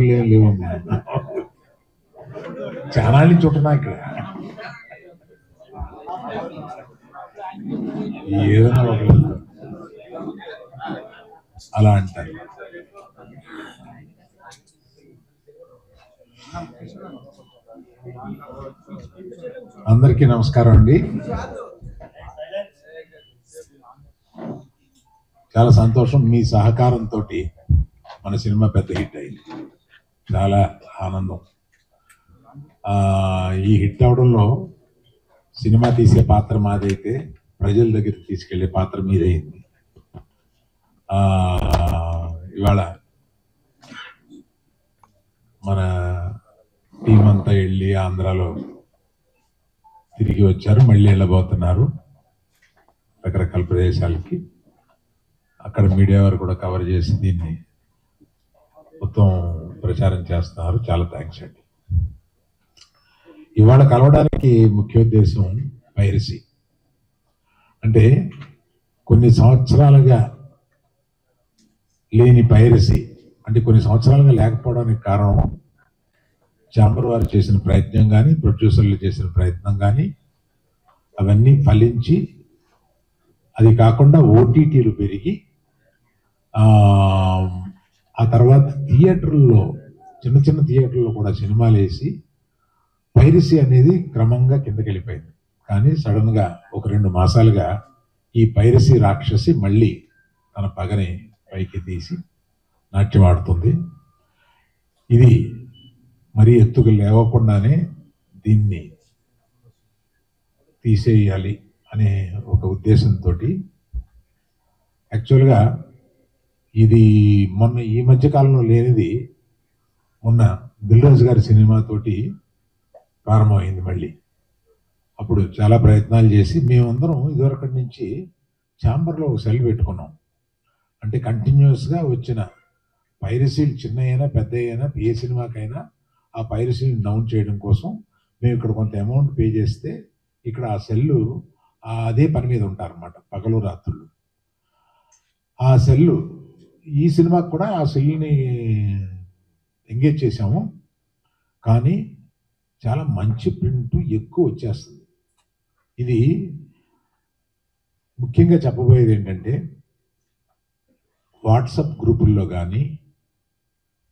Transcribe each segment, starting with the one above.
ఎత్తులే లేవమ్మా. చాలా నుంచి ఉంటున్నా ఇక్కడ. ఏదైనా ఒకరు అలా అంటారు. అందరికీ నమస్కారం అండి. చాలా సంతోషం, మీ సహకారంతో మన సినిమా పెద్ద హిట్ అయింది. చాలా ఆనందం. ఈ హిట్ అవడంలో సినిమా తీసే పాత్ర మాదైతే ప్రజల దగ్గరికి తీసుకెళ్లే పాత్ర మీదైంది. ఇవాళ మన టీం అంతా వెళ్ళి ఆంధ్రాలో తిరిగి వచ్చారు, మళ్ళీ వెళ్ళబోతున్నారు రకరకాల ప్రదేశాలకి. అక్కడ మీడియా వారు కూడా కవర్ చేసి దీన్ని మొత్తం ప్రచారం చేస్తున్నారు. చాలా థ్యాంక్స్ అండి. ఇవాళ కలవడానికి ముఖ్య ఉద్దేశం పైరసీ. అంటే కొన్ని సంవత్సరాలుగా లేని పైరసీ, అంటే కొన్ని సంవత్సరాలుగా లేకపోవడానికి కారణం ఛాంబర్ వారు చేసిన ప్రయత్నం కానీ, ప్రొడ్యూసర్లు చేసిన ప్రయత్నం కానీ, అవన్నీ ఫలించి, అది కాకుండా ఓటీటీలు పెరిగి, ఆ తర్వాత థియేటర్లో, చిన్న చిన్న థియేటర్లో కూడా సినిమాలు వేసి పైరసీ అనేది క్రమంగా కిందకి వెళ్ళిపోయింది. కానీ సడన్గా ఒక 2 మాసాలుగా ఈ పైరసీ రాక్షసి మళ్ళీ తన పగని పైకి తీసి నాట్యం ఆడుతుంది. ఇది మరీ ఎత్తుకు లేవకుండానే దీన్ని తీసేయాలి అనే ఒక ఉద్దేశంతో, యాక్చువల్గా ఇది మొన్న ఈ మధ్య కాలంలో లేనిది మొన్న దిల్ రాజు గారి సినిమాతోటి ప్రారంభమైంది మళ్ళీ. అప్పుడు చాలా ప్రయత్నాలు చేసి మేమందరం ఇదివరకటి నుంచి ఛాంబర్లో ఒక సెల్ పెట్టుకున్నాం. అంటే కంటిన్యూస్గా వచ్చిన పైరసీలు చిన్న అయినా పెద్ద అయినా ఏ సినిమాకైనా ఆ పైరసీని డౌన్ చేయడం కోసం మేము ఇక్కడ కొంత అమౌంట్ పే చేస్తే ఇక్కడ ఆ సెల్లు అదే పని మీద ఉంటారన్నమాట, పగలు రాత్రులు. ఆ సెల్లు ఈ సినిమాకి కూడా ఆ సెల్ని ఎంగేజ్ చేశాము. కానీ చాలా మంచి ప్రింట్ ఎక్కువ వచ్చేస్తుంది. ఇది ముఖ్యంగా చెప్పబోయేది ఏంటంటే, వాట్సాప్ గ్రూపుల్లో కానీ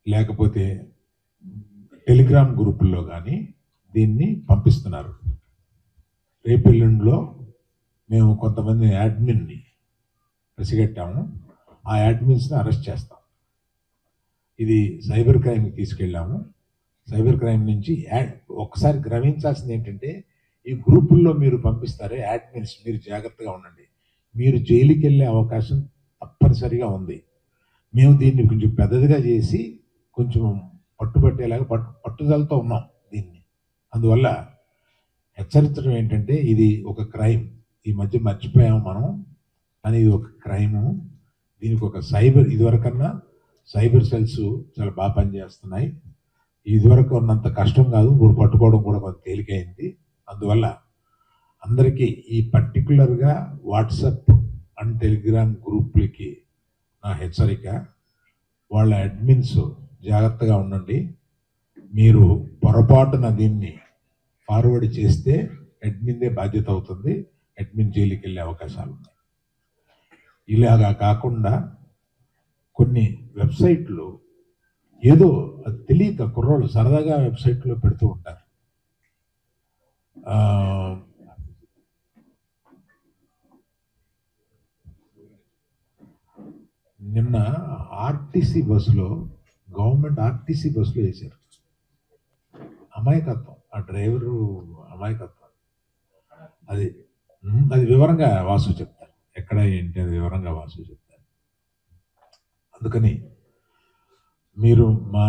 లేకపోతే టెలిగ్రామ్ గ్రూపుల్లో కానీ దీన్ని పంపిస్తున్నారు. రేపెల్లుండిలో మేము కొంతమంది యాడ్మిన్ని పసిగట్టాము. ఆ యాడ్మిన్స్ని అరెస్ట్ చేస్తాం. ఇది సైబర్ క్రైమ్కి తీసుకెళ్ళాము. సైబర్ క్రైమ్ నుంచి ఒకసారి గ్రహించాల్సింది ఏంటంటే, ఈ గ్రూపుల్లో మీరు పంపిస్తారే యాడ్మిన్స్, మీరు జాగ్రత్తగా ఉండండి. మీరు జైలుకి వెళ్ళే అవకాశం తప్పనిసరిగా ఉంది. మేము దీన్ని కొంచెం పెద్దదిగా చేసి కొంచెం పట్టుబట్టేలాగా పట్టుదలతో ఉన్నాం దీన్ని. అందువల్ల హెచ్చరించడం ఏంటంటే, ఇది ఒక క్రైమ్. ఈ మధ్య మర్చిపోయాము మనం, కానీ ఇది ఒక క్రైము. దీనికి ఒక ఇదివరకన్నా సైబర్ సెల్స్ చాలా బాగా పనిచేస్తున్నాయి. ఇదివరకు ఉన్నంత కష్టం కాదు, ఇప్పుడు పట్టుకోవడం కూడా కొంత తేలికైంది. అందువల్ల అందరికీ ఈ పర్టికులర్గా వాట్సాప్ అండ్ టెలిగ్రామ్ గ్రూప్లకి నా హెచ్చరిక, వాళ్ళ అడ్మిన్స్ జాగ్రత్తగా ఉండండి. మీరు పొరపాటున దీన్ని ఫార్వర్డ్ చేస్తే అడ్మిన్దే బాధ్యత అవుతుంది. అడ్మిన్ జైలుకి వెళ్ళే అవకాశాలు ఉన్నాయి. ఇలాగా కాకుండా కొన్ని వెబ్సైట్లు ఏదో అది తెలియక కుర్రోళ్ళు సరదాగా వెబ్సైట్లో పెడుతూ ఉంటారు. నిన్న ఆర్టీసీ బస్సులో, గవర్నమెంట్ ఆర్టీసీ బస్సులో వేశారు. అమాయకత్వం, ఆ డ్రైవరు అమాయకత్వం. అది వివరంగా వాసు చెప్తారు, ఎక్కడ ఏంటి అది వివరంగా వాసు చెప్తారు. అందుకని మీరు మా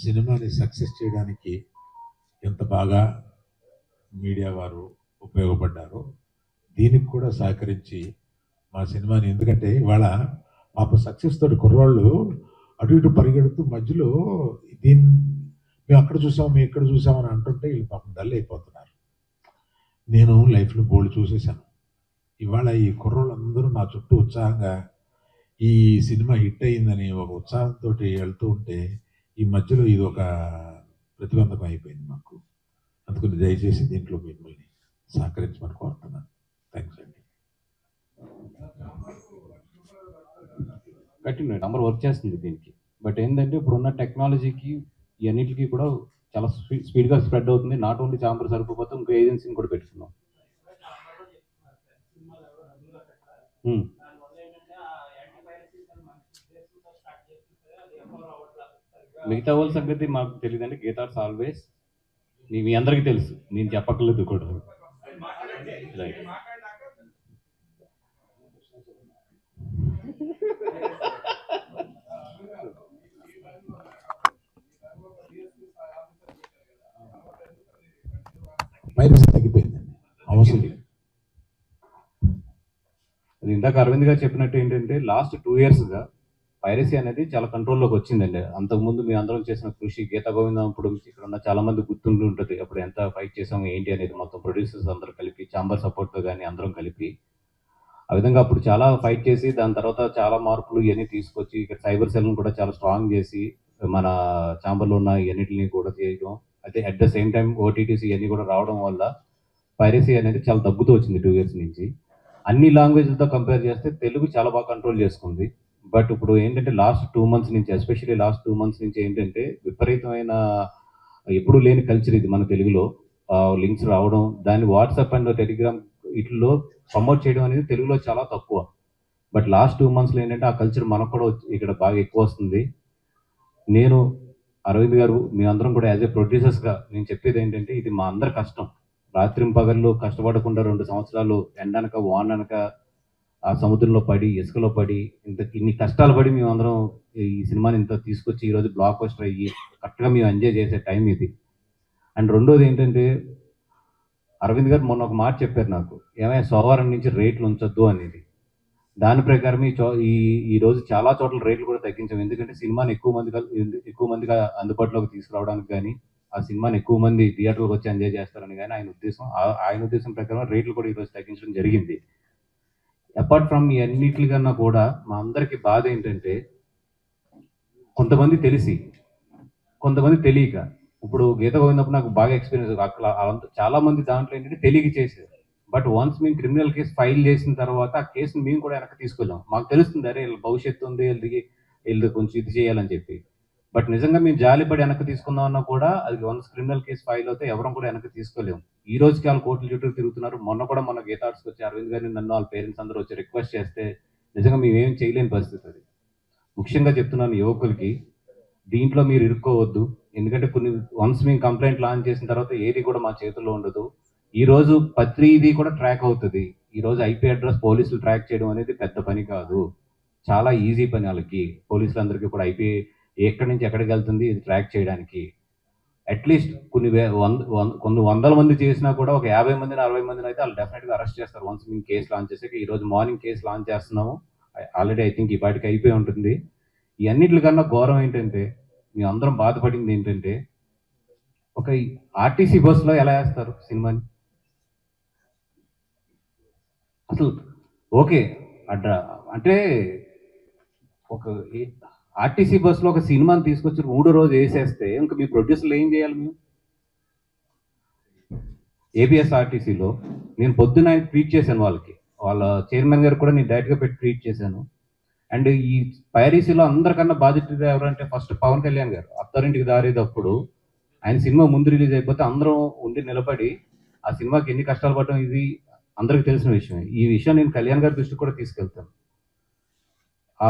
సినిమాని సక్సెస్ చేయడానికి ఎంత బాగా మీడియా వారు ఉపయోగపడ్డారో దీనికి కూడా సహకరించి మా సినిమాని, ఎందుకంటే ఇవాళ పాప సక్సెస్ తోటి కుర్రాళ్ళు అటు ఇటు పరిగెడుతూ మధ్యలో దీన్ని మేము అక్కడ చూసాము, మేము ఇక్కడ చూసామని అంటుంటే వీళ్ళు పాపం డల్ అయిపోతున్నారు. నేను లైఫ్లో బోల్డ్ చూసేసాను. ఇవాళ ఈ కుర్రోళ్ళందరూ నా చుట్టూ ఉత్సాహంగా ఈ సినిమా హిట్ అయిందని ఒక ఉత్సాహంతో వెళ్తూ ఉంటే ఈ మధ్యలో ఇది ఒక ప్రతిబంధకం అయిపోయింది మాకు. అందుకని దయచేసి దీంట్లో మిమ్మల్ని సహకరించమని కోరుతున్నాను. థ్యాంక్స్ అండి. కంటిన్యూ నంబర్ వర్క్ చేస్తుంది దీనికి. బట్ ఏంటంటే ఇప్పుడున్న టెక్నాలజీకి ఇవన్నిటికీ కూడా చాలా స్పీడ్గా స్ప్రెడ్ అవుతుంది. నాట్ ఓన్లీ చాంబర్ సరిపోతే ఇంకో ఏజెన్సీని కూడా పెట్టుకున్నాం. మిగతా వాళ్ళ సంగతి మాకు తెలియదండి. గీతార్స్ ఆల్వేస్ మీ అందరికీ తెలుసు, నేను చెప్పక్కర్లేదు కూడా. రైట్. వైరస్ తగ్గిపోయిందండి, అవసరం లేదు. అది ఇందాక అరవింద్ గారు చెప్పినట్టు ఏంటంటే లాస్ట్ 2 yearsగా పైరసీ అనేది చాలా కంట్రోల్లోకి వచ్చిందండి. అంతకుముందు మీ అందరం చేసిన కృషి, గీతా గోవిందం అప్పుడు ఇక్కడ ఉన్న చాలా మంది గుర్తుండి ఉంటుంది అప్పుడు ఎంత ఫైట్ చేసాము ఏంటి అనేది. మొత్తం ప్రొడ్యూసర్స్ అందరూ కలిపి, చాంబర్ సపోర్ట్తో కానీ అందరం కలిపి ఆ విధంగా అప్పుడు చాలా ఫైట్ చేసి దాని తర్వాత చాలా మార్పులు ఇవన్నీ తీసుకొచ్చి ఇక్కడ సైబర్ సెల్ని కూడా చాలా స్ట్రాంగ్ చేసి మన చాంబర్లో ఉన్న ఇవన్నిటిని కూడా చేయడం. అయితే అట్ ద సేమ్ టైం ఓటీటీసీ ఇవన్నీ కూడా రావడం వల్ల పైరసీ అనేది చాలా తగ్గుతూ వచ్చింది 2 years నుంచి. అన్ని లాంగ్వేజ్లతో కంపేర్ చేస్తే తెలుగు చాలా బాగా కంట్రోల్ చేసుకుంది. బట్ ఇప్పుడు ఏంటంటే లాస్ట్ 2 months నుంచి, ఎస్పెషల్లీ లాస్ట్ 2 months నుంచి ఏంటంటే విపరీతమైన ఎప్పుడూ లేని కల్చర్ ఇది మన తెలుగులో. లింక్స్ రావడం, దాన్ని వాట్సాప్ అండ్ టెలిగ్రామ్ వీటిల్లో ప్రమోట్ చేయడం అనేది తెలుగులో చాలా తక్కువ. బట్ లాస్ట్ 2 monthsలో ఏంటంటే ఆ కల్చర్ మనకు కూడా ఇక్కడ బాగా ఎక్కువ వస్తుంది. నేను, అరవింద్ గారు, మీ అందరం కూడా యాజ్ ఏ ప్రొడ్యూసర్స్గా నేను చెప్పేది ఏంటంటే ఇది మా అందరి కష్టం. రాత్రింపగళ్ళు కష్టపడకుండా 2 సంవత్సరాలు ఎండనక వాననక ఆ సముద్రంలో పడి, ఇసుకలో పడి, ఇన్ని కష్టాలు పడి మేమందరం ఈ సినిమాని ఇంత తీసుకొచ్చి ఈరోజు బ్లాక్ బస్టర్ అయ్యి కరెక్ట్గా మేము ఎంజాయ్ చేసే టైం ఇది. అండ్ రెండోది ఏంటంటే అరవింద్ గారు మొన్న ఒక మాట చెప్పారు నాకు, ఏమైనా సోమవారం నుంచి రేట్లు ఉంచొద్దు అనేది. దాని ప్రకారం ఈ రోజు చాలా చోట్ల రేట్లు కూడా తగ్గించాం. ఎందుకంటే సినిమాని ఎక్కువ మందిగా అందుబాటులోకి తీసుకురావడానికి కానీ, ఆ సినిమాని ఎక్కువ మంది థియేటర్లకు వచ్చి ఎంజాయ్ చేస్తారని కానీ ఆయన ఉద్దేశం ప్రకారం రేట్లు కూడా ఈరోజు తగ్గించడం జరిగింది. అపార్ట్ ఫ్రమ్ ఈ అన్నిటికన్నా కూడా మా అందరికీ బాధ ఏంటంటే కొంతమంది తెలిసి, కొంతమంది తెలియక. ఇప్పుడు గీత గోవిందప్పుడు నాకు బాగా ఎక్స్పీరియన్స్, అక్కడ చాలా మంది దాంట్లో ఏంటంటే తెలియక చేశారు. బట్ వన్స్ మేము క్రిమినల్ కేసు ఫైల్ చేసిన తర్వాత ఆ కేసుని మేము కూడా వెనక్కి తీసుకెళ్ళాం. మాకు తెలుస్తుంది అరే వీళ్ళ భవిష్యత్తు ఉంది, వీళ్ళు కొంచెం ఇది చేయాలని చెప్పి. బట్ నిజంగా మేము జాలిపడి వెనక్కి తీసుకుందామన్నా కూడా అది వన్స్ క్రిమినల్ కేసు ఫైల్ అవుతే ఎవరం కూడా వెనక్కి తీసుకోలేము. ఈ రోజుకి వాళ్ళు కోర్టుల చుట్టూ తిరుగుతున్నారు. మొన్న గీతార్స్కి వచ్చి అరవింద్ గారిని నన్ను వాళ్ళ పేరెంట్స్ అందరూ వచ్చి రిక్వెస్ట్ చేస్తే నిజంగా మేమేం చేయలేని పరిస్థితి అది. ముఖ్యంగా చెప్తున్నాను యువకులకి, దీంట్లో మీరు ఇరుక్కోవద్దు. ఎందుకంటే వన్స్ మేము కంప్లైంట్ లాంచ్ చేసిన తర్వాత ఏది కూడా మా చేతుల్లో ఉండదు. ఈ రోజు ప్రతిదీ కూడా ట్రాక్ అవుతుంది. ఈ రోజు ఐపీ అడ్రస్ పోలీసులు ట్రాక్ చేయడం అనేది పెద్ద పని కాదు, చాలా ఈజీ పని వాళ్ళకి. పోలీసులందరికీ కూడా ఐపీ ఎక్కడి నుంచి ఎక్కడికి వెళ్తుంది ఇది ట్రాక్ చేయడానికి. అట్లీస్ట్ కొన్ని వందల మంది చేసినా కూడా ఒక 50 మందిని 60 మందిని అయితే వాళ్ళు డెఫినెట్గా అరెస్ట్ చేస్తారు వన్స్ మేము కేసు లాంచ్ చేసాక. ఈ రోజు మార్నింగ్ కేసు లాంచ్ చేస్తున్నాము, ఆల్రెడీ ఐ థింక్ ఈ పాటికి అయిపోయి ఉంటుంది. ఈ అన్నిటికన్నా ఘోరం ఏంటంటే మేము అందరం బాధపడింది ఏంటంటే ఒక ఆర్టీసీ బస్సులో ఎలా వేస్తారు సినిమాని అసలు. ఓకే అంటే ఒక ఆర్టీసీ బస్సులో ఒక సినిమాని తీసుకొచ్చి 3వ రోజు వేసేస్తే ఇంకా మీ ప్రొడ్యూసర్లు ఏం చేయాలి? మేము ఏబిఎస్ ఆర్టీసీలో నేను పొద్దున ట్వీట్ చేశాను వాళ్ళ చైర్మన్ గారు కూడా నేను డైరెక్ట్గా పెట్టి ట్వీట్ చేశాను. అండ్ ఈ పైరసీలో అందరికన్నా బాధితులు ఎవరంటే ఫస్ట్ పవన్ కళ్యాణ్ గారు. అత్తారింటికి దారేటప్పుడు ఆయన సినిమా ముందు రిలీజ్ అయిపోతే అందరం ఉండి నిలబడి ఆ సినిమాకి ఎన్ని కష్టాలు పడటం ఇది అందరికీ తెలిసిన విషయమే. ఈ విషయం నేను కళ్యాణ్ గారి దృష్టికి కూడా తీసుకెళ్తాను. ఆ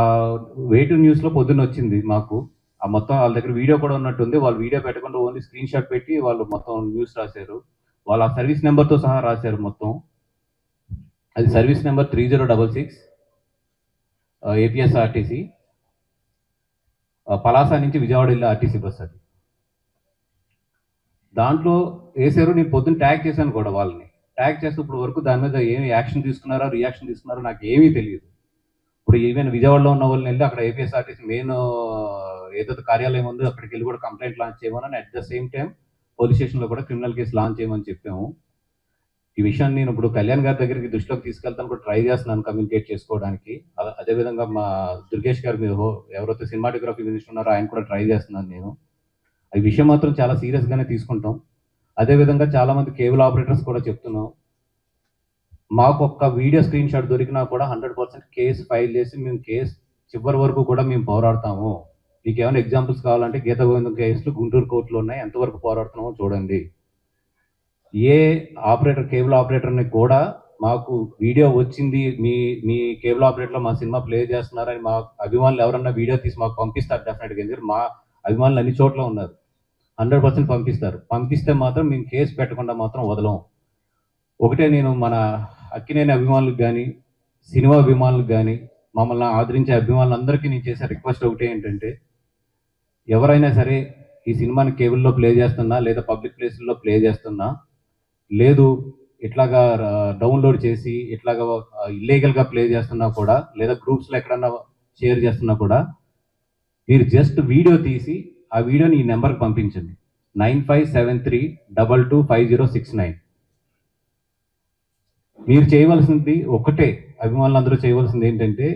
వేటు న్యూస్లో పొద్దున్న వచ్చింది మాకు, ఆ మొత్తం వాళ్ళ దగ్గర వీడియో కూడా ఉన్నట్టుంది. వాళ్ళు వీడియో పెట్టకుండా ఓన్లీ స్క్రీన్ షాట్ పెట్టి వాళ్ళు మొత్తం న్యూస్ రాశారు. వాళ్ళు ఆ సర్వీస్ నెంబర్తో సహా రాశారు మొత్తం. అది service number 3066 APS RTC, Palasa నుంచి విజయవాడ వెళ్ళే ఆర్టీసీ బస్ అది. దాంట్లో వేసారు. నేను పొద్దున్న ట్యాగ్ చేశాను కూడా వాళ్ళని. ట్యాగ్ చేస్తే ఇప్పుడు వరకు దాని మీద ఏమి యాక్షన్ తీసుకున్నారో రియాక్షన్ తీసుకున్నారో నాకు ఏమీ తెలియదు. ఇప్పుడు ఈవెన్ విజయవాడలో ఉన్న వాళ్ళని వెళ్ళి అక్కడ ఏపీఎస్ఆర్టీసీ మెయిన్ ఏదైతే కార్యాలయం ఉందో అక్కడికి వెళ్ళి కూడా కంప్లైంట్ లాంచ్ చేయమని, at the same time police స్టేషన్లో కూడా క్రిమినల్ కేసు లాంచ్ చేయమని చెప్పాము. ఈ విషయాన్ని నేను ఇప్పుడు కళ్యాణ్ గారి దగ్గరికి దృష్టిలోకి తీసుకెళ్తాను కూడా ట్రై చేస్తున్నాను కమ్యూనికేట్ చేసుకోవడానికి. అదేవిధంగా మా దుర్గేష్ గారు, మీరు ఎవరైతే సినిమాటోగ్రఫీ మినిస్టర్ ఉన్నారో ఆయన కూడా ట్రై చేస్తున్నాను నేను. ఈ విషయం మాత్రం చాలా సీరియస్గానే తీసుకుంటాం. అదేవిధంగా చాలామంది కేబుల్ ఆపరేటర్స్ కూడా చెప్తున్నాం, మాకు ఒక్క వీడియో స్క్రీన్ షాట్ దొరికినా కూడా 100% కేసు ఫైల్ చేసి మేము కేసు చివరి వరకు కూడా మేము పోరాడతాము. మీకు ఏమైనా ఎగ్జాంపుల్స్ కావాలంటే గీత గోవిందం కేసులు గుంటూరు కోర్టులో ఉన్నాయి, ఎంతవరకు పోరాడుతున్నామో చూడండి. ఏ ఆపరేటర్ కేబుల్ ఆపరేటర్ని కూడా మాకు వీడియో వచ్చింది, మీ మీ కేబుల్ ఆపరేటర్లో మా సినిమా ప్లే చేస్తున్నారని మా అభిమానులు ఎవరన్నా వీడియో తీసి మాకు పంపిస్తారు డెఫినెట్గా. ఎందుకంటే మా అభిమానులు అన్ని చోట్ల ఉన్నారు, 100% పంపిస్తారు. పంపిస్తే మాత్రం మేము కేసు పెట్టకుండా మాత్రం వదలం. ఒకటే నేను మన అక్కినేని అభిమానులకు కానీ, సినిమా అభిమానులకు కానీ, మమ్మల్ని ఆదరించే అభిమానులందరికీ నేను చేసే రిక్వెస్ట్ ఒకటే ఏంటంటే, ఎవరైనా సరే ఈ సినిమాని కేబుల్లో ప్లే చేస్తున్నా లేదా పబ్లిక్ ప్లేసుల్లో ప్లే చేస్తున్నా, లేదు ఇట్లాగా డౌన్లోడ్ చేసి ఇట్లాగా ఇల్లీగల్గా ప్లే చేస్తున్నా కూడా, లేదా గ్రూప్స్లో ఎక్కడన్నా షేర్ చేస్తున్నా కూడా, మీరు జస్ట్ వీడియో తీసి ఆ వీడియోని ఈ నెంబర్కి పంపించండి, 9573225069. మీరు చేయవలసింది ఒకటే, అభిమానులందరూ చేయవలసింది ఏంటంటే,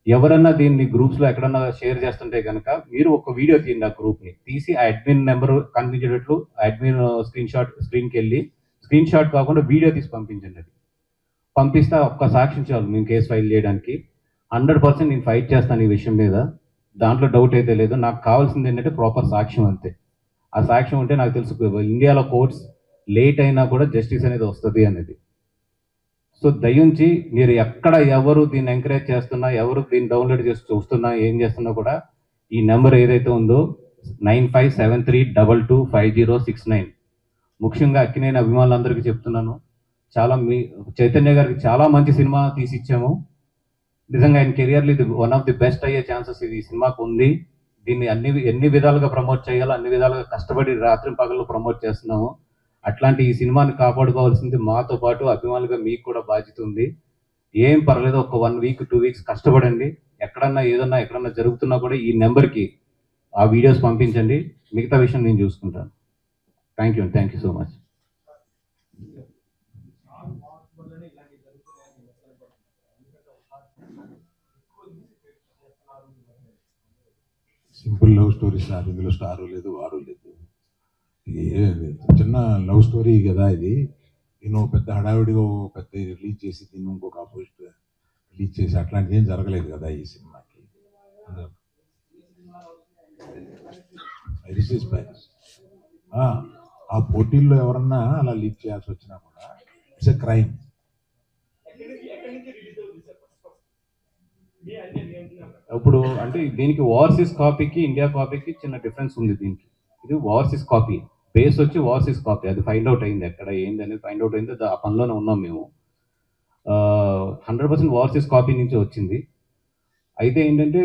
ఎవరన్నా దీన్ని గ్రూప్స్లో ఎక్కడన్నా షేర్ చేస్తుంటే కనుక మీరు ఒక వీడియో తీయండి, ఆ గ్రూప్ని తీసి ఆ అడ్మిన్ నెంబర్ కనిపించేటట్లు అడ్మిన్ స్క్రీన్కి వెళ్ళి స్క్రీన్ షాట్ కాకుండా వీడియో తీసి పంపించండి. అది పంపిస్తే ఒక్క సాక్ష్యం చాలు మేము కేసు ఫైల్ చేయడానికి. 100% నేను ఫైట్ చేస్తాను ఈ విషయం మీద, దాంట్లో డౌట్ అయితే లేదు. నాకు కావాల్సింది ఏంటంటే ప్రాపర్ సాక్ష్యం అంతే. ఆ సాక్ష్యం ఉంటే నాకు తెలుసు ఇండియాలో కోర్ట్స్ లేట్ అయినా కూడా జస్టిస్ అనేది వస్తుంది అనేది. సో దయించి మీరు ఎక్కడ ఎవరు దీన్ని ఎంకరేజ్ చేస్తున్నా, ఎవరు దీన్ని డౌన్లోడ్ చేసి చూస్తున్నా, ఏం చేస్తున్నా కూడా ఈ నెంబర్ ఏదైతే ఉందో 9573225069, ముఖ్యంగా అక్కినేని అభిమానులందరికీ చెప్తున్నాను, చాలా మీ చైతన్య గారికి చాలా మంచి సినిమా తీసి ఇచ్చాము. నిజంగా ఆయన కెరియర్లో ఇది వన్ ఆఫ్ ది బెస్ట్ అయ్యే ఛాన్సెస్ ఈ సినిమాకు ఉంది. దీన్ని ఎన్ని విధాలుగా ప్రమోట్ చేయాలో అన్ని విధాలుగా కష్టపడి రాత్రి పగళ్ళు ప్రమోట్ చేస్తున్నాము. అట్లాంటి ఈ సినిమాని కాపాడుకోవాల్సింది మాతో పాటు అభిమానులుగా మీకు కూడా బాధ్యత ఉంది. ఏం పర్లేదు, ఒక 1 వీక్ 2 వీక్స్ కష్టపడండి. ఎక్కడన్నా జరుగుతున్నా కూడా ఈ నెంబర్కి ఆ వీడియోస్ పంపించండి. మిగతా విషయం నేను చూసుకుంటాను. Thank you so much. Simple love story sir, ఇందులో స్టారు లేదు, వారు లేదు, చిన్న లవ్ స్టోరీ కదా ఇది. నేను పెద్ద హడావిడిగా పెద్ద రిలీజ్ చేసి దీన్ని ఇంకొక ఆపోజిట్ రిలీజ్ చేసి అట్లాంటిది ఏం జరగలేదు కదా ఈ సినిమాకి. ఆ పోటీల్లో ఎవరన్నా అలా లీక్ చేయాల్సి వచ్చినా కూడా ఇట్స్ ఎ క్రైమ్. ఇప్పుడు అంటే దీనికి ఓవర్సీస్ కాపీకి ఇండియా కాపీకి చిన్న డిఫరెన్స్ ఉంది. దీనికి ఇది ఓవర్సీస్ కాపీ, బేస్ వచ్చి ఓవర్సీస్ కాపీ. అది ఫైండ్ అవుట్ అయింది, ఎక్కడ ఏంది అనేది ఫైండ్ అవుట్ అయింది, ఆ పనిలోనే ఉన్నాం మేము. 100% ఓవర్సీస్ కాపీ నుంచి వచ్చింది. అయితే ఏంటంటే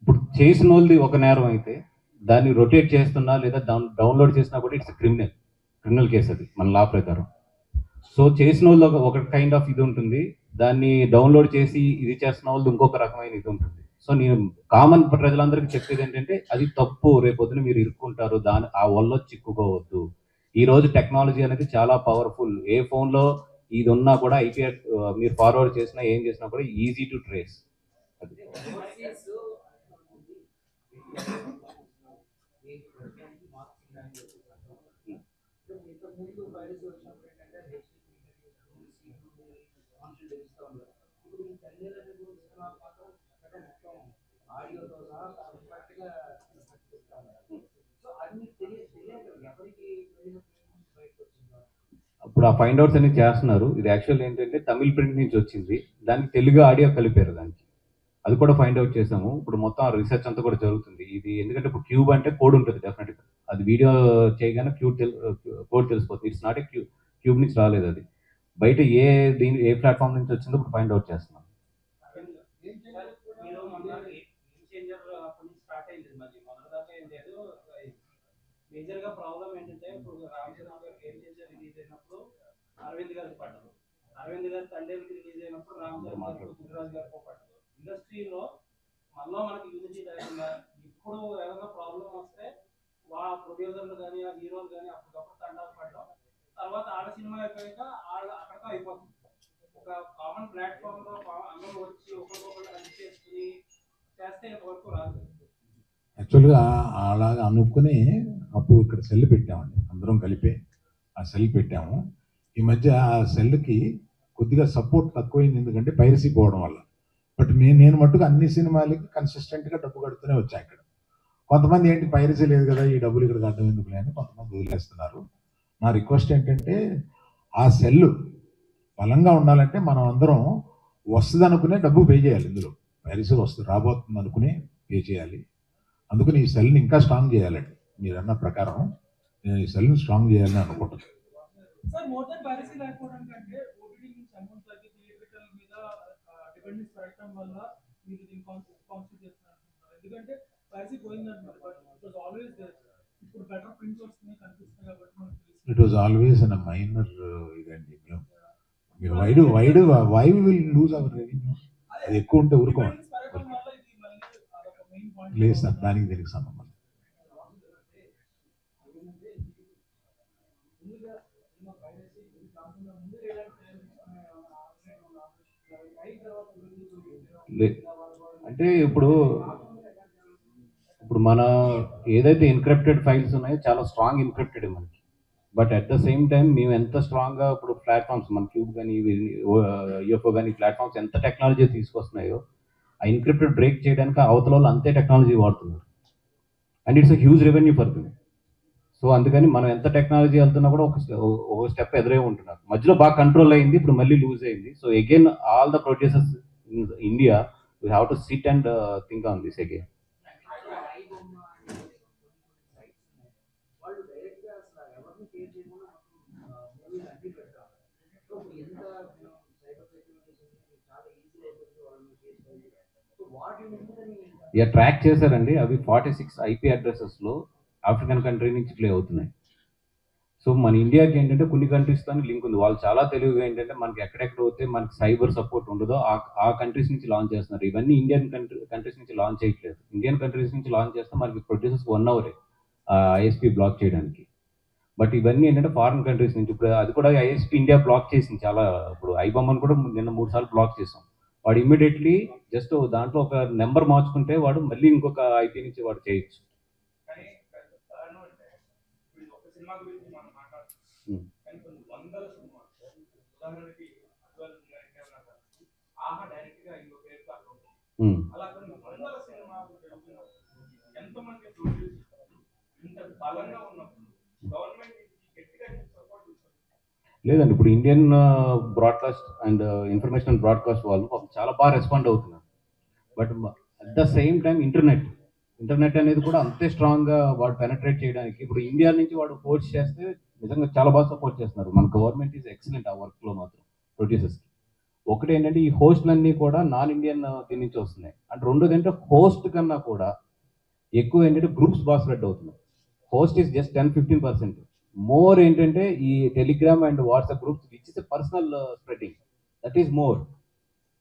ఇప్పుడు చేసిన వాళ్ళది ఒక నేరం అయితే దాన్ని రొటేట్ చేస్తున్నా లేదా డౌన్లోడ్ చేసినా కూడా ఇట్స్ క్రిమినల్ కేసు అది మన లా ప్రకారం. సో చేసిన వాళ్ళు ఒక కైండ్ ఆఫ్ ఇది ఉంటుంది, దాన్ని డౌన్లోడ్ చేసి ఇది చేస్తున్న వాళ్ళు ఇంకొక రకమైన ఇది ఉంటుంది. సో నేను కామన్ ప్రజలందరికీ చెప్పేది ఏంటంటే అది తప్పు, రేపొద్దున మీరు ఇరుక్కుంటారు, ఆ వల్ల చిక్కుకోవద్దు. ఈ రోజు టెక్నాలజీ అనేది చాలా పవర్ఫుల్. ఏ ఫోన్లో ఇది ఉన్నా కూడా ఐపీ మీరు ఫార్వర్డ్ చేసినా ఏం చేసినా కూడా ఈజీ టు ట్రేస్. అది ఇప్పుడు ఆ ఫైండ్ అవుట్స్ అన్ని చేస్తున్నారు. ఇది యాక్చువల్ ఏంటంటే తమిళ ప్రింట్ నుంచి వచ్చింది, దానికి తెలుగు ఆడియో కలిపారు దానికి, అది కూడా ఫైండ్ అవుట్ చేసాము. ఇప్పుడు మొత్తం రీసెర్చ్ అంతా కూడా జరుగుతుంది ఇది. ఎందుకంటే ఇప్పుడు క్యూబ్ అంటే కోడ్ ఉంటుంది డెఫినెట్గా, అది వీడియో చేయగానే కోడ్ తెలిసిపోతుంది. ఇట్స్ నాట్ ఏ క్యూబ్ నుంచి రాలేదు, అది బయట ఏ ప్లాట్ఫామ్ నుంచి వచ్చిందో ఇప్పుడు ఫైండ్ అవుట్ చేస్తున్నాం. మేజర్గా ప్రాబ్లం ఏంటంటే ఇప్పుడు రామ్ చరణ్ గారు గేమ్ చేంజర్ రిలీజ్ అయినప్పుడు అరవింద్ గారికి పడ్డదు, అరవింద్ గారు తండ్రికి రిలీజ్ అయినప్పుడు రామ్ చరణ్ గారు గుజరాజ్ గారికి పడ్డదు. ఇండస్ట్రీలో మనకి యూనిటీ లేకుండా ఇప్పుడు ఏమైనా ప్రాబ్లం వస్తే ప్రొడ్యూసర్లు కానీ ఆ హీరోలు కానీ అప్పటికప్పుడు తండాలు పడడం, తర్వాత ఆడ సినిమా అయిపోయాక అక్కడితో అయిపోతుంది. ఒక కామన్ ప్లాట్ఫామ్ లో అందరూ వచ్చి ఒకరికొకరు కలిసి చేసుకుని చేస్తే ఇంతవరకు రాదు. యాక్చువల్గా అలాగా అనుకుని అప్పుడు ఇక్కడ సెల్ పెట్టామండి, అందరం కలిపి ఆ సెల్ పెట్టాము. ఈ మధ్య ఆ సెల్కి కొద్దిగా సపోర్ట్ తక్కువైంది, ఎందుకంటే పైరసీ పోవడం వల్ల. బట్ నేను మట్టుకు అన్ని సినిమాలకి కన్సిస్టెంట్గా డబ్బు కడుతూనే వచ్చా ఇక్కడ. కొంతమంది ఏంటి పైరసీ లేదు కదా, ఈ డబ్బులు ఇక్కడ కట్టడం ఎందుకులే అని కొంతమంది వదిలేస్తున్నారు. నా రిక్వెస్ట్ ఏంటంటే ఆ సెల్ బలంగా ఉండాలంటే మనం అందరం వస్తుంది అనుకునే డబ్బు పే చేయాలి. ఇందులో పైరసీ వస్తుంది రాబోతుంది అనుకునే పే చేయాలి. అందుకని ఈ సెల్ని ఇంకా స్ట్రాంగ్ చేయాలండి. మీరు అన్న ప్రకారం నేను ఈ సెల్ని స్ట్రాంగ్ చేయాలని అనుకుంటున్నాను. సార్ మోర్ దెన్ పైరసీ లేకపోవడం కంటే ఓటీటీ నుంచి అమౌంట్ తగ్గి థియేట్రికల్ మీద డిపెండెన్స్ పెరగడం వల్ల మీరు దీన్ని కాన్స్టిట్యూట్ చేస్తున్నారు. ఎందుకంటే పైరసీ పోయిందంటున్నారు, but it was always there. ఇప్పుడు బెటర్ ప్రింట్స్ వస్తున్నాయి కనిపిస్తున్నాయి కాబట్టి మనకు తెలుసు. It was always an minor ఇదండి. Why will lose our revenue? అది ఎక్కువ ఉంటే ఊరుకోండి. డిపెండెన్స్ పెరగడం వల్ల ఇది మళ్ళీ అదొక మెయిన్ పాయింట్. లేదు సార్, దానికి దీనికి సంబంధం లేదు. అంటే ఇప్పుడు మన ఏదైతే ఎన్క్రిప్టెడ్ ఫైల్స్ ఉన్నాయో చాలా స్ట్రాంగ్ ఎన్క్రిప్టెడ్ మనకి. But at the same time మేము ఎంత స్ట్రాంగ్గా ఇప్పుడు ప్లాట్ఫామ్స్ మన క్యూబ్ కానీ యూఎఫ్ఓ కానీ ప్లాట్ఫామ్స్ ఎంత టెక్నాలజీ తీసుకొస్తున్నాయో ఆ ఎన్క్రిప్టెడ్ బ్రేక్ చేయడానికి అవతల వాళ్ళు అంతే టెక్నాలజీ వాడుతున్నారు. And it's a huge revenue for them. So అందుకని మనం ఎంత టెక్నాలజీ వెళ్తున్నా కూడా ఒక స్టెప్ ఎదురే ఉంటున్నారు. మధ్యలో బాగా కంట్రోల్ అయింది, ఇప్పుడు మళ్ళీ లూజ్ అయింది. So again all the producers in India we have to SIT and think on this again. ఇక ట్రాక్ చేశారండి, అవి 46 IP అడ్రసెస్లో ఆఫ్రికన్ కంట్రీ నుంచి ప్లే అవుతున్నాయి. సో మన ఇండియాకి ఏంటంటే కొన్ని కంట్రీస్తో లింక్ ఉంది. వాళ్ళు చాలా తెలివిగా ఏంటంటే మనకి ఎక్కడెక్కడ పోతే మనకి సైబర్ సపోర్ట్ ఉండదో ఆ కంట్రీస్ నుంచి లాంచ్ చేస్తున్నారు. ఇవన్నీ ఇండియన్ కంట్రీస్ నుంచి లాంచ్ చేయట్లేదు. ఇండియన్ కంట్రీస్ నుంచి లాంచ్ చేస్తే మనకి ప్రొడ్యూసర్స్ 1 అవరే ISP బ్లాక్ చేయడానికి. బట్ ఇవన్నీ ఏంటంటే ఫారిన్ కంట్రీస్ నుంచి. ఇప్పుడు అది కూడా ISP ఇండియా బ్లాక్ చేసింది చాలా. ఇప్పుడు ఐబొమ్మను కూడా నిన్న 3 సార్లు బ్లాక్ చేసాం. వాడు ఇమ్మీడియట్లీ జస్ట్ దాంట్లో ఒక నెంబర్ మార్చుకుంటే వాడు మళ్ళీ ఇంకొక IP నుంచి వాడు చేయొచ్చు. లేదండి, ఇప్పుడు Indian broadcast and information broadcast వాళ్ళు చాలా బాగా రెస్పాండ్ అవుతున్నారు. But at the same time internet అనేది కూడా అంతే స్ట్రాంగ్గా వాడు పెనట్రేట్ చేయడానికి ఇప్పుడు ఇండియా నుంచి వాడు ఫోర్స్ చేస్తే నిజంగా చాలా బాగా సపోర్ట్ చేస్తున్నారు. మన గవర్నమెంట్ ఈజ్ ఎక్సలెంట్ ఆ వర్క్లో మాత్రం ప్రొడ్యూసర్స్కి. ఒకటి ఏంటంటే ఈ హోస్ట్లన్నీ కూడా నాన్ ఇండియన్ దీని నుంచి వస్తున్నాయి. అండ్ రెండోది ఏంటంటే హోస్ట్ కన్నా కూడా ఎక్కువ ఏంటంటే గ్రూప్స్ బాగా స్ప్రెడ్ అవుతున్నాయి. Host is just 10-15%. మోర్ ఏంటంటే ఈ Telegram and WhatsApp groups which is personal spreading, that is more.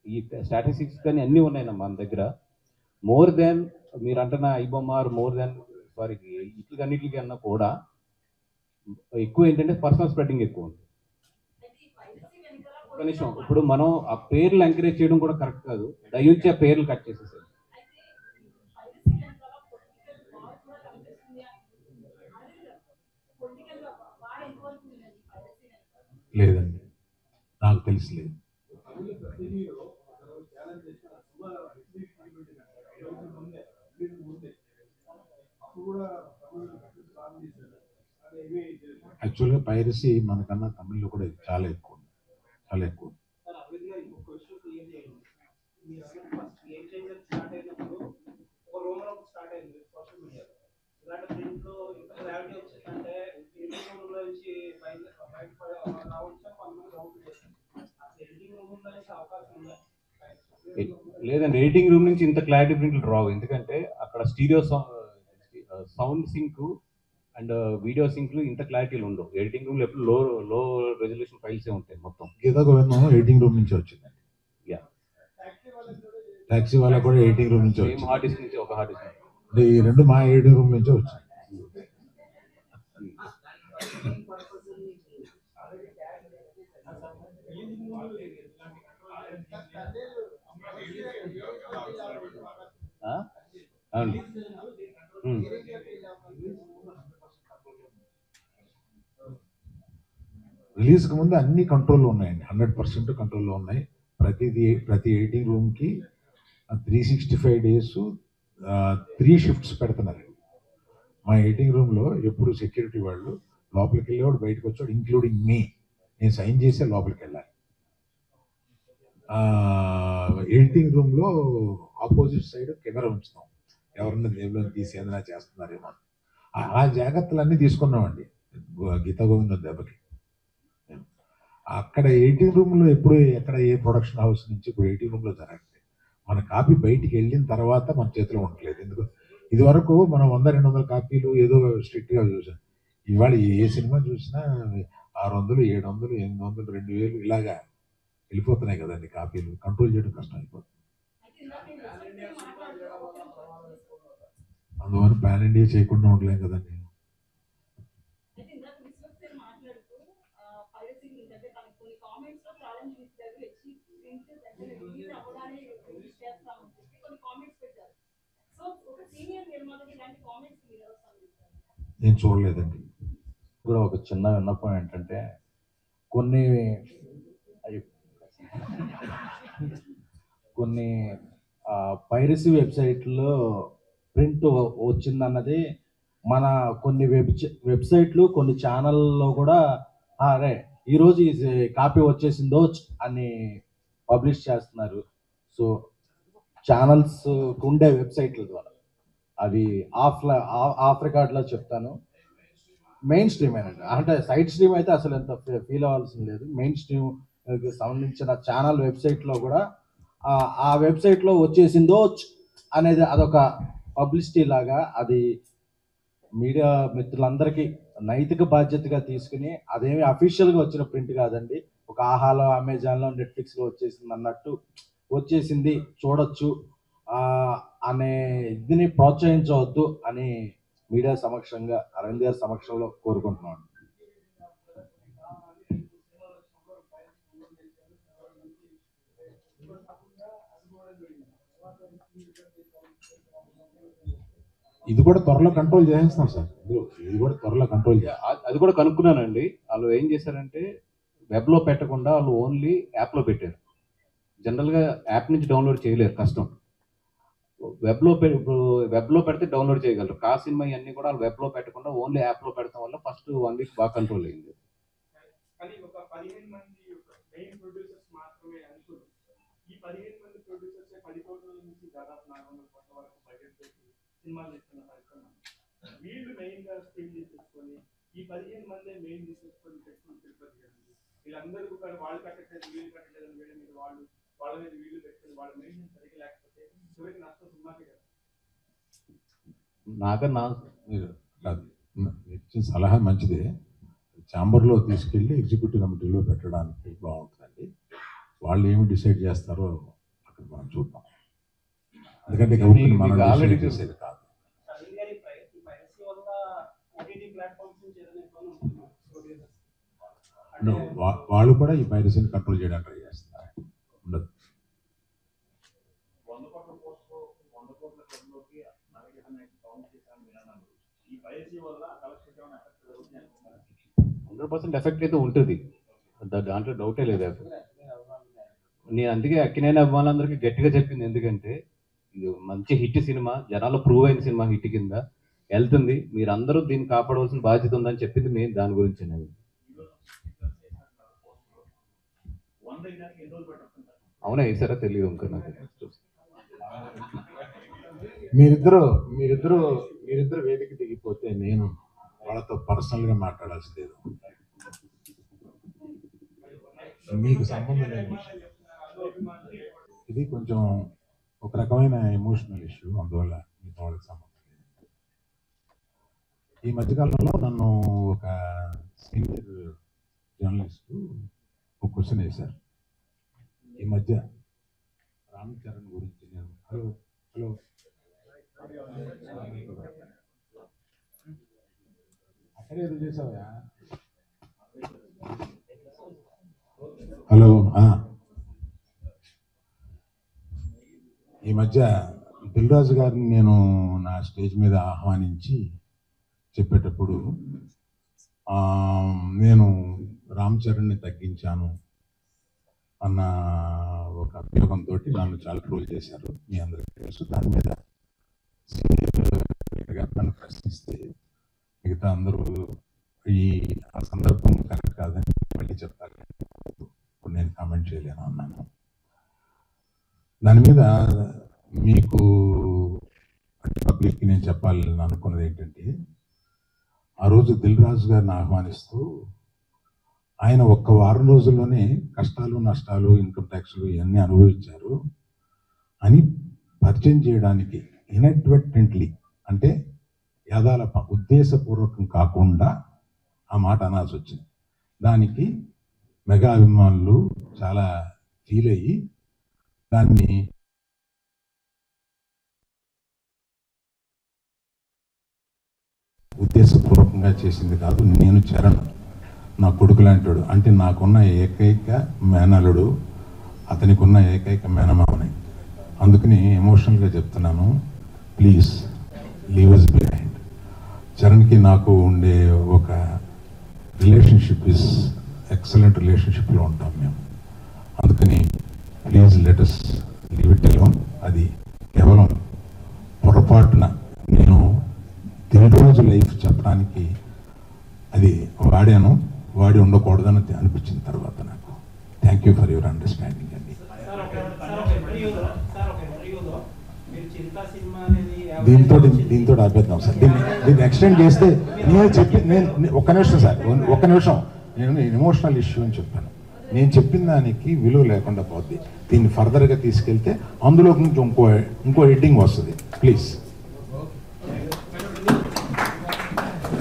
ఈ స్టాటిస్టిక్స్ కానీ అన్నీ ఉన్నాయి మన దగ్గర. మోర్ దెన్ మీరు అంటున్న ఐబొమ్మార్ మోర్ దెన్ సారీ ఇట్లకన్నిటికి అన్నా కూడా ఎక్కువ ఏంటంటే పర్సనల్ స్ప్రెడ్డింగ్ ఎక్కువ ఉంది. ఒక నిమిషం, ఇప్పుడు మనం ఆ పేర్లు ఎంకరేజ్ చేయడం కూడా కరెక్ట్ కాదు. దయించి ఆ పేర్లు కట్ చేసేసారు. లేదండి, నాకు తెలిసి లేదు. యాక్చువల్గా పైరసీ మనకన్నా తమిళ్లో కూడా చాలా ఎక్కువ, చాలా ఎక్కువ. లేదండి, ఎడిటింగ్ రూమ్ నుంచి ఇంత క్లారిటీ ప్రింట్లు రావు. ఎందుకంటే అక్కడ stereo sound sync and video సింక్లు ఇంత క్లారిటీలు ఉండవు. ఎడిటింగ్ రూమ్లో ఎప్పుడు లో రెజల్యూషన్ ఫైల్సే ఉంటాయి మొత్తం. గీతా గోవిందం ఎడిటింగ్ రూమ్ నుంచి వచ్చిందండి. టాక్సీ వాళ్ళ కూడా ఎడిటింగ్ రూమ్ నుంచి వచ్చింది. హార్డ్ డిస్క్ నుంచి ఒక హార్డ్ డిస్క్. ఈ రెండు మా ఎడిటింగ్ రూమ్ నుంచే వచ్చింది. అవును. రిలీజ్కి ముందు అన్ని కంట్రోల్లో ఉన్నాయండి, 100% కంట్రోల్లో ఉన్నాయి. ప్రతి ఎడిటింగ్ రూమ్కి 365 డేస్ 3 షిఫ్ట్స్ పెడుతున్నారు. మా ఎడిటింగ్ రూమ్లో ఎప్పుడు సెక్యూరిటీ వాళ్ళు లోపలికి వెళ్ళేవాడు బయటకు వచ్చాడు, ఇంక్లూడింగ్ మీ. నేను సైన్ చేసే లోపలికి వెళ్ళాలి. ఎడిటింగ్ రూమ్లో ఆపోజిట్ సైడ్ కెమెరా ఉంచుతాం, ఎవరన్నా దేవులో తీసి ఏదైనా చేస్తున్నారేమో. ఆ జాగ్రత్తలన్నీ తీసుకున్నామండి గీతా గోవిందం దెబ్బకి. అక్కడ ఎడిటింగ్ రూమ్లో ఎప్పుడు ఎక్కడ ఏ ప్రొడక్షన్ హౌస్ నుంచి ఇప్పుడు ఎడిటింగ్ రూమ్లో జరగట్లేదు. మన కాపీ బయటికి వెళ్ళిన తర్వాత మన చేతిలో ఉండట్లేదు. ఎందుకు ఇది వరకు మనం 100-200 కాపీలు ఏదో స్ట్రిక్ట్గా చూసాం. ఇవాళ ఏ సినిమా చూసినా 600, 700, 800, 2000 ఇలాగా వెళ్ళిపోతున్నాయి కదండి కాపీలు. కంట్రోల్ చేయడం కష్టం అయిపోతుంది. అందువల్ల ప్యాన్ ఇండియా చేయకుండా ఉండలేం కదండి. నేను చూడలేదండి. కూడా ఒక చిన్న విన్నపం ఏంటంటే కొన్ని పైరసీ వెబ్సైట్లో ప్రింట్ వచ్చిందన్నది మన కొన్ని వెబ్సైట్లు కొన్ని ఛానల్లో కూడా అరే ఈరోజు ఈ కాపీ వచ్చేసిందో అని పబ్లిష్ చేస్తున్నారు. సో ఛానల్స్ ఉండే వెబ్సైట్ల ద్వారా అవి ఆఫ్ రికార్డ్లో చెప్తాను, మెయిన్ స్ట్రీమ్ ఏనండి. అంటే సైడ్ స్ట్రీమ్ అయితే అసలు ఎంత ఫీల్ అవ్వాల్సింది లేదు. మెయిన్ స్ట్రీమ్ సంబంధించిన ఛానల్ వెబ్సైట్లో కూడా ఆ వెబ్సైట్లో వచ్చేసిందో అనేది అదొక పబ్లిసిటీ లాగా, అది మీడియా మిత్రులందరికీ నైతిక బాధ్యతగా తీసుకుని, అదేమి అఫీషియల్గా వచ్చిన ప్రింట్ కాదండి, ఒక ఆహాలో అమెజాన్లో నెట్ఫ్లిక్స్లో వచ్చేసింది అన్నట్టు వచ్చేసింది చూడొచ్చు అనే ఇదిని ప్రోత్సహించవద్దు అని మీడియా సమక్షంగా అరవింద్ గారి సమక్షంలో కోరుకుంటున్నాను. ఇది కూడా త్వరలో కంట్రోల్ చేసేస్తాం సార్. ఇది కూడా త్వరలో కంట్రోల్ అది కూడా కనుక్కున్నానండి. వాళ్ళు ఏం చేశారంటే వెబ్లో పెట్టకుండా వాళ్ళు ఓన్లీ యాప్లో పెట్టారు. జనరల్గా యాప్ నుంచి డౌన్లోడ్ చేయలేరు, కష్టం. వెబ్లో పెడితే డౌన్లోడ్ చేయగలరు. కా సినిమా ఇవన్నీ కూడా వెబ్లో పెట్టకుండా ఓన్లీ యాప్లో పెడతాం వల్ల ఫస్ట్ 1 వీక్ బాగా కంట్రోల్ అయింది. కానీ ఒక 15 మంది మెయిన్ ప్రొడ్యూసర్స్ మాత్రమే అనుకున్నారు. ఈ 15 మంది ప్రొడ్యూసర్స్ 10 కోట్ల నుంచి దాదాపు 400 కోట్ల వరకు బడ్జెట్ పెట్టి సినిమాలు చేస్తున్న పరిశ్రమ. వీళ్ళు మెయిన్ గా స్క్రీన్ తీసుకొని ఈ 15 మంది మెయిన్ తీసుకొని పెట్టుకుని తిరుపతి జరిగింది. వీళ్ళందరూ కూడా వాళ్ళు కట్టలేదు, వీళ్ళు కట్టలేదు, వీళ్ళ మీద వాళ్ళ మీద వీళ్ళు పెట్టుకుని వాళ్ళ మెయిన్ సరిగ్గా లేకపోతే చివరికి నష్టం సినిమాకే కదా. నాకన్నా ఇచ్చిన సలహా మంచిదే. ఛాంబర్లో తీసుకెళ్ళి ఎగ్జిక్యూటివ్ కమిటీలో పెట్టడానికి బాగుంటుందండి. వాళ్ళు ఏమి డిసైడ్ చేస్తారో అక్కడ మనం చూద్దాం. ఎందుకంటే గవర్నమెంట్ ఆల్రెడీ చేసేది కాదు. వాళ్ళు కూడా ఈ పైరసీని కంట్రోల్ చేయడానికి ట్రై చేస్తారు. ఉండదు. ఈ పైరసీ వల్ల 100% ఎఫెక్ట్ అయితే ఉంటుంది, దాంట్లో డౌటే లేదు. నేను అందుకే అక్కినేని అభిమానులందరికీ గట్టిగా చెప్పింది, ఎందుకంటే ఇది మంచి హిట్ సినిమా, జనాలు ప్రూవ్ అయిన సినిమా, హిట్ కింద వెళ్తుంది, మీరందరూ దీన్ని కాపాడవలసిన బాధ్యత ఉందని చెప్పింది మేము దాని గురించి. అవునా వేసారా తెలియదు ఇంకా నాకు. మీరిద్దరు వేదిక దిగిపోతే నేను వాళ్ళతో పర్సనల్గా మాట్లాడాల్సి లేదు. మీకు సంబంధం లేదు. ఇది కొంచెం ఒక రకమైన ఎమోషనల్ ఇష్యూ, అందువల్ల మీతో వాళ్ళకి సంబంధం లేదు. ఈ మధ్యకాలంలో నన్ను ఒక సీనియర్ జర్నలిస్టు ఒక క్వశ్చన్ వేశారు. ఈ మధ్య రామ్ చరణ్ గురించి నేను హలో అక్కడే ఏదో చేసావా? హలో. ఈ మధ్య దిల్ రాజు గారిని నేను నా స్టేజ్ మీద ఆహ్వానించి చెప్పేటప్పుడు నేను రామ్ చరణ్ని తగ్గించాను అన్న ఒక అభియోగంతో నన్ను చాలా ట్రోల్ చేశారు. మీ అందరికీ తెలుసు. దాని మీద సీనియర్గా నన్ను ప్రశ్నిస్తే మిగతా అందరూ ఆ సందర్భం కరెక్ట్ కాదని మళ్ళీ చెప్తారు. ఇప్పుడు నేను కామెంట్ చేయలేను అన్నాను. దాని మీద మీకు పబ్లిక్కి నేను చెప్పాలని అనుకున్నది ఏంటంటే, ఆ రోజు దిల్ రాజు గారిని ఆహ్వానిస్తూ ఆయన ఒక్క వారం రోజుల్లోనే కష్టాలు నష్టాలు ఇన్కమ్ ట్యాక్స్లు ఇవన్నీ అనుభవించారు అని పరిచయం చేయడానికి ఇన్అడ్వర్టెంట్లీ, అంటే యథాల ఉద్దేశపూర్వకం కాకుండా ఆ మాట అనాల్సి వచ్చింది. దానికి మెగా అభిమానులు చాలా ఫీల్ అయ్యి దాన్ని ఉద్దేశపూర్వకంగా చేసింది కాదు. నేను చరణ్ నా కొడుకు లాంటాడు, అంటే నాకున్న ఏకైక మేనలుడు, అతనికి ఉన్న ఏకైక మేనమామని. అందుకని ఎమోషనల్గా చెప్తున్నాను, ప్లీజ్ లీవ్ అస్ బిహైండ్. చరణ్కి నాకు ఉండే ఒక రిలేషన్షిప్ ఇస్ ఎక్సలెంట్ రిలేషన్షిప్లో ఉంటాం మేము. అందుకని please let us leave it alone. అది కేవలం పొరపాటున నేను దిల్ రాజు లైఫ్ చెప్పడానికి అది వాడి ఉండకూడదని అనిపించిన తర్వాత నాకు. Thank you for your understanding అండి. దీంతో ఆపేద్దాం సార్. దీన్ని ఎక్స్టెండ్ చేస్తే నేను ఒక్క నిమిషం సార్, ఒక్క నిమిషం. నేను ఎమోషనల్ ఇష్యూ అని చెప్పాను. నేను చెప్పిన దానికి విలువ లేకుండా పోద్ది. దీన్ని ఫర్దర్గా తీసుకెళ్తే అందులో నుంచి ఇంకో హెడ్డింగ్ వస్తుంది. ప్లీజ్.